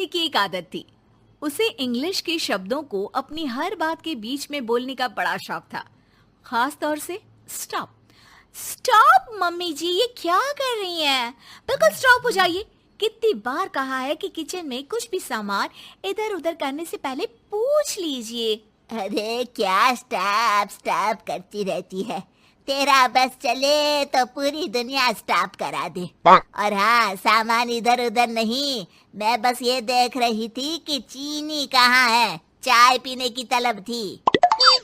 सिद्धि की एक आदत थी। उसे इंग्लिश के शब्दों को अपनी हर बात के बीच में बोलने का बड़ा शौक था, खास तौर से स्टॉप। स्टॉप मम्मी जी, ये क्या कर रही हैं? बिल्कुल स्टॉप हो जाइए। कितनी बार कहा है कि किचन में कुछ भी सामान इधर उधर करने से पहले पूछ लीजिए। अरे क्या स्टॉप स्टॉप करती रहती है। तेरा बस चले तो पूरी दुनिया स्टॉप करा दे। और हाँ, सामान इधर उधर नहीं, मैं बस ये देख रही थी कि चीनी कहाँ है। चाय पीने की तलब थी।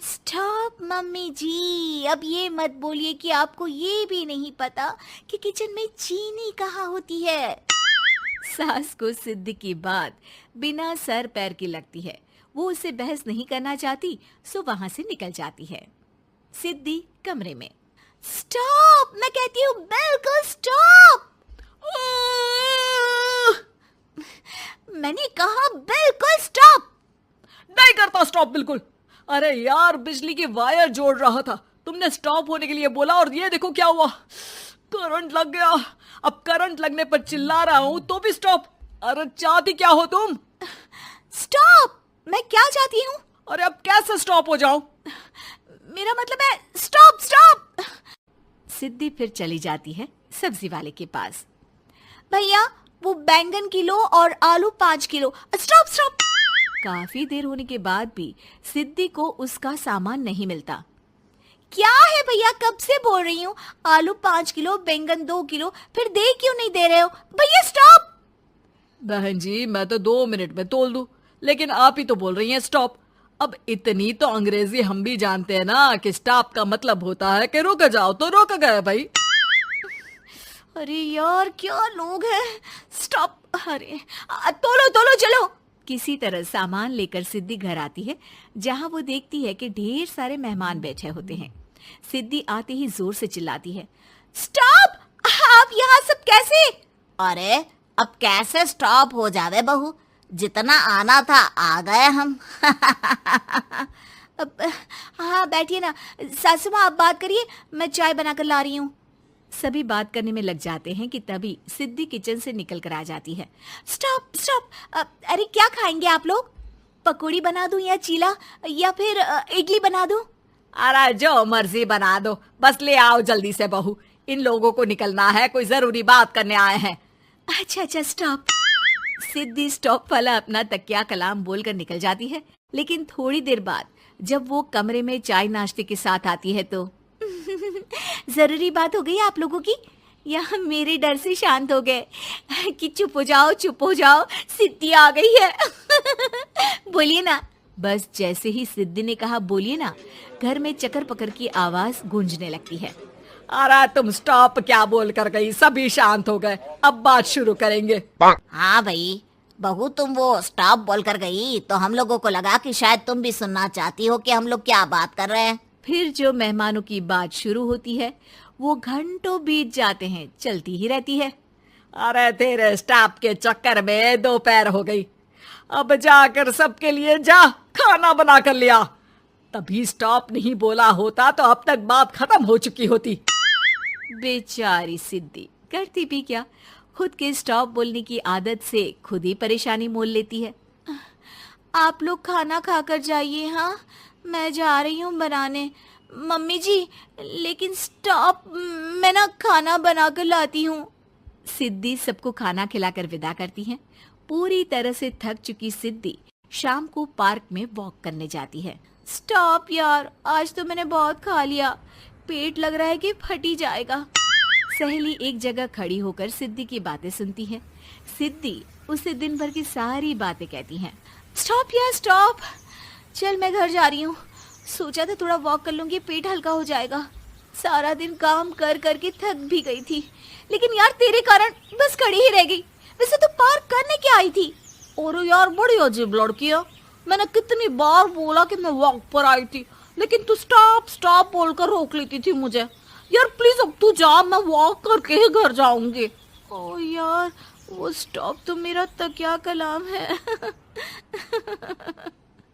स्टॉप मम्मी जी, अब ये मत बोलिए कि आपको ये भी नहीं पता कि किचन में चीनी कहाँ होती है। सास को सिद्धि की बात बिना सर पैर की लगती है। वो उससे बहस नहीं करना चाहती, सो वहां से निकल जाती है। सिद्धि कमरे में। स्टॉप, मैं कहती हूँ बिल्कुल स्टॉप। मैंने कहा बिल्कुल स्टॉप। नहीं करता स्टॉप बिल्कुल। अरे यार, बिजली की वायर जोड़ रहा था, तुमने स्टॉप होने के लिए बोला और ये देखो क्या हुआ, करंट लग गया। अब करंट लगने पर चिल्ला रहा हूँ तो भी स्टॉप। अरे चाहती क्या हो तुम? स्टॉप, मैं क्या चाहती हूँ? अरे अब कैसे स्टॉप हो जाऊं? मेरा मतलब है स्टॉप स्टॉप। सिद्धि फिर चली जाती है सब्जी वाले के पास। भैया, वो बैंगन किलो और आलू 5 किलो। Stop stop. काफी देर होने के बाद भी सिद्धि को उसका सामान नहीं मिलता। क्या है भैया, कब से बोल रही हूँ, आलू 5 किलो, बैंगन 2 किलो, फिर दे क्यों नहीं दे रहे हो? भैया स्टॉप। बहन जी, मैं तो 2 मिनट में तोल दूं, लेकिन आप ही तो बोल रही हैं स्टॉप। अब इतनी तो अंग्रेजी हम भी जानते हैं ना कि स्टॉप का मतलब होता है कि रुक जाओ, तो रुक गए भाई। अरे यार, क्या लोग हैं। स्टॉप। अरे तोलो तोलो चलो। किसी तरह सामान लेकर सिद्धि घर आती है, जहां वो देखती है कि ढेर सारे मेहमान बैठे होते हैं। सिद्धि आते ही जोर से चिल्लाती है, स्टॉप! आप यहाँ सब कैसे? अरे अब कैसे स्टॉप हो जावे बहू, जितना आना था आ गए हम। हाँ बैठिए ना। सासू माँ, आप बात करिए, मैं चाय बनाकर ला रही हूँ। सभी बात करने में लग जाते हैं कि तभी सिद्धि किचन से निकल कर आ जाती है। Stop stop. अरे क्या खाएंगे आप लोग? पकौड़ी बना दूं या चीला, या फिर इडली बना दूं? अरे जो मर्जी बना दो, बस ले आओ जल्दी से बहू, इन लोगों को निकलना है, कोई जरूरी बात करने आए हैं। अच्छा अच्छा स्टॉप। सिद्धि स्टॉप वाला अपना तकिया कलाम बोलकर निकल जाती है, लेकिन थोड़ी देर बाद जब वो कमरे में चाय नाश्ते के साथ आती है तो जरूरी बात हो गई आप लोगों की, या मेरे डर से शांत हो गए कि चुप हो जाओ, सिद्धि आ गई है। बोलिए ना। बस जैसे ही सिद्धि ने कहा बोलिए ना, घर में चकर पकर की आवाज गूंजने लगती है। अरे तुम स्टॉप क्या बोल कर गई, सभी शांत हो गए, अब बात शुरू करेंगे। हाँ भाई, बहू तुम वो स्टॉप बोल कर गई तो हम लोगों को लगा कि शायद तुम भी सुनना चाहती हो कि हम लोग क्या बात कर रहे हैं। फिर जो मेहमानों की बात शुरू होती है वो घंटों बीत जाते हैं, चलती ही रहती है। अरे तेरे स्टॉप के चक्कर में दोपहर हो गई, अब जाकर सबके लिए जा खाना बना कर लिया। तभी स्टॉप नहीं बोला होता तो अब तक बात खत्म हो चुकी होती। बेचारी सिद्धि करती भी क्या, खुद के स्टॉप बोलने की आदत से खुद ही परेशानी मोल लेती है। आप लोग खाना खाकर जाइए, हाँ मैं जा रही हूँ बनाने। मम्मी जी, लेकिन स्टॉप, मैं ना खाना बनाकर लाती हूँ। सिद्धि सबको खाना खिलाकर विदा करती है। पूरी तरह से थक चुकी सिद्धि शाम को पार्क में वॉक करने जाती है। स्टॉप यार, आज तो मैंने बहुत खा लिया, पेट लग रहा है कि फट ही जाएगा। सहेली एक जगह खड़ी होकर सिद्धि की बातें सुनती है। सिद्धि उसे दिन भर की सारी बातें कहती हैं। स्टॉप यार स्टॉप, चल मैं घर जा रही हूँ। सोचा था थोड़ा वॉक कर लूंगी, पेट हल्का हो जाएगा। सारा दिन काम कर कर के थक भी गई थी, लेकिन यार तेरे कारण बस खड़ी ही रह गई। वैसे तो पार्क करने क्या आई थी? और यार बड़ी अजीब लड़की है, मैंने कितनी बार बोला कि मैं वॉक पर आई थी, लेकिन तू स्टॉप स्टॉप बोलकर रोक लेती थी मुझे। यार प्लीज अब तू जा, मैं वॉक करके ही घर जाऊंगी। ओ यार, वो स्टॉप तो मेरा तकिया कलाम है।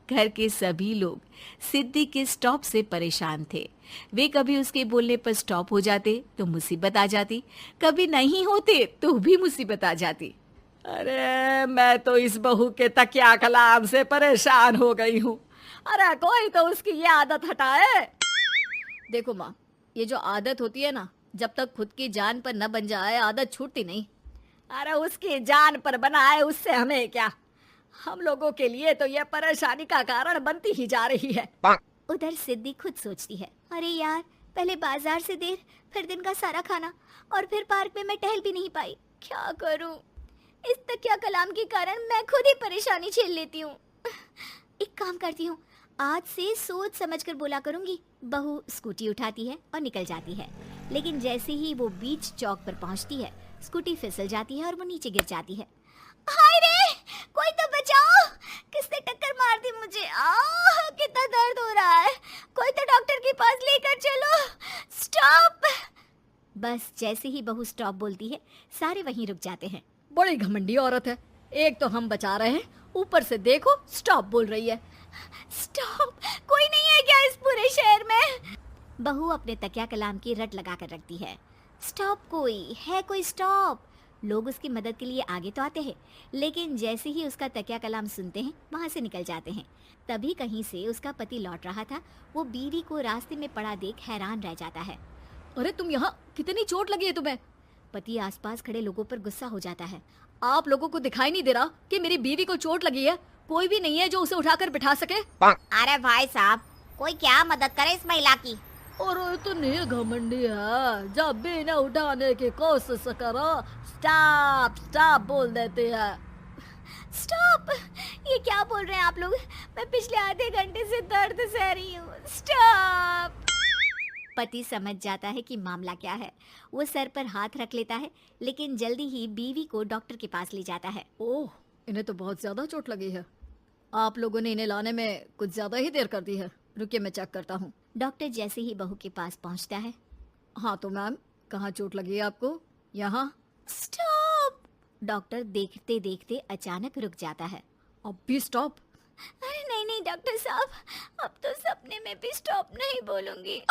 घर के सभी लोग सिद्धि के स्टॉप से परेशान थे। वे कभी उसके बोलने पर स्टॉप हो जाते तो मुसीबत आ जाती, कभी नहीं होते तो भी मुसीबत आ जाती। अरे मैं तो इस बहू के तकिया कलाम से परेशान हो गई हूँ। अरे कोई तो उसकी ये आदत हटाए। देखो माँ, ये जो आदत होती है ना, जब तक खुद की जान पर न बन जाए आदत छूटती नहीं। अरे उसकी जान पर बनाए उससे हमें क्या, हम लोगों के लिए तो ये परेशानी का कारण बनती ही जा रही है। उधर सिद्धि खुद सोचती है, अरे यार, पहले बाजार से देर, फिर दिन का सारा खाना, और फिर पार्क में मैं टहल भी नहीं पाई। क्या करूं? इस तकिया कलाम के कारण मैं खुद ही परेशानी झेल लेती हूँ। एक काम करती हूँ, आज से सोच समझकर बोला करूंगी। बहू स्कूटी उठाती है और निकल जाती है, लेकिन जैसे ही वो बीच चौक पर पहुंचती है, स्कूटी फिसल जाती है और वो नीचे गिर जाती है। हाय रे, कोई तो बचाओ, किसने टक्कर मार दी मुझे? कितना दर्द हो रहा है, कोई तो डॉक्टर के पास लेकर चलो। स्टॉप! बस जैसे ही बहू स्टॉप बोलती है, सारे वहीं रुक जाते हैं। बड़ी घमंडी औरत है, एक तो हम बचा रहे हैं, ऊपर से देखो स्टॉप बोल रही है। स्टॉप! कोई नहीं है क्या इस पूरे शहर में? बहू अपने तकिया कलाम की रट लगा कर रखती है। स्टॉप! कोई है? कोई स्टॉप! लोग उसकी मदद के लिए आगे तो आते हैं, लेकिन जैसे ही उसका तकिया कलाम सुनते हैं, वहाँ से निकल जाते हैं। तभी कहीं से उसका पति लौट रहा था। वो बीवी को रास्ते में पड़ा देख हैरान रह जाता है। अरे तुम यहाँ, कितनी चोट लगी है तुम्हें? पति आसपास खड़े लोगों पर गुस्सा हो जाता है। आप लोगों को दिखाई नहीं दे रहा कि मेरी बीवी को चोट लगी है? कोई भी नहीं है जो उसे उठाकर बिठा सके? अरे भाई साहब, कोई क्या मदद करे इस महिला की? और इतनी घमंडी है, जब भी इन्हें उठाने की कोशिश करो स्टॉप स्टॉप बोल देती है। स्टॉप! ये क्या बोल रहे हैं आप लोग? मैं पिछले आधे घंटे से दर्द सह रही हूँ। स्टॉप! पति समझ जाता है कि मामला क्या है। वो सर पर हाथ रख लेता है, लेकिन जल्दी ही बीवी को डॉक्टर के पास ले जाता है। ओह, इन्हें तो बहुत ज्यादा चोट लगी है। आप लोगों ने इन्हें लाने में कुछ ज्यादा ही देर कर दी है। रुकिए, मैं चेक करता हूँ। डॉक्टर जैसे ही बहू के पास पहुँचता है। हाँ तो मैम, कहाँ चोट लगी है आपको? यहाँ? स्टॉप! डॉक्टर देखते देखते अचानक रुक जाता है। अब भी स्टॉप? अरे नहीं नहीं डॉक्टर साहब, अब तो सपने में भी स्टॉप नहीं बोलूंगी।